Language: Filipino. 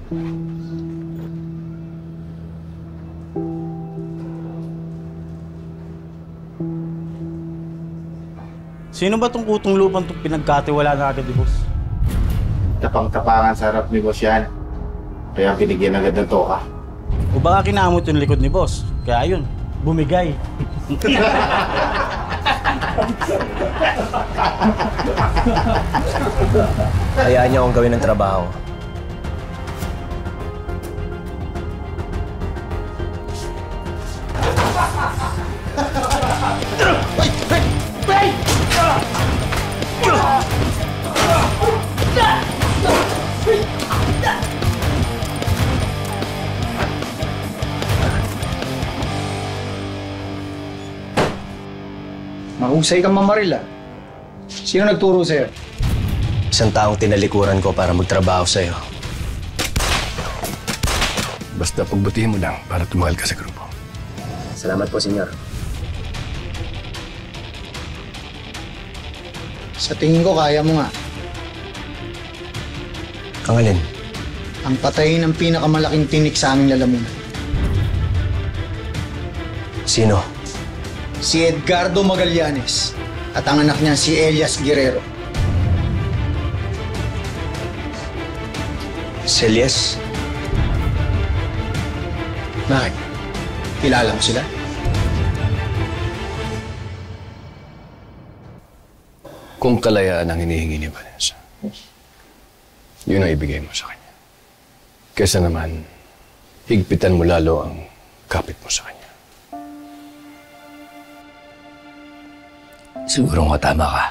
Sino ba tong kutong lupang itong pinagkatiwala na agad ni boss? Tapang-tapangan sa harap ni boss yan. Kaya binigyan agad ng toka. O baka kinamot yung likod ni boss. Kaya yun, bumigay. Hayaan niyo akong gawin ng trabaho. Mahusay kang mamaril, ah. Sino nagturo sa'yo? Isang taong tinalikuran ko para magtrabaho sa'yo. Basta pagbutihin mo lang para tumagal ka sa grupo. Salamat po, senyor. Sa tingin ko, kaya mo nga. Ang alin? Ang patayin ng pinakamalaking tinik sa aming lalamunan. Sino? Si Edgardo Magallanes at ang anak niya si Elias Guerrero. Elias? Bakit? Kilala mo sila? Kung kalayaan ang hinihingi ni Vanessa, yun ang ibigay mo sa kanya. Kesa naman, higpitan mo lalo ang kapit mo sa kanya. Siguro nga tama ka.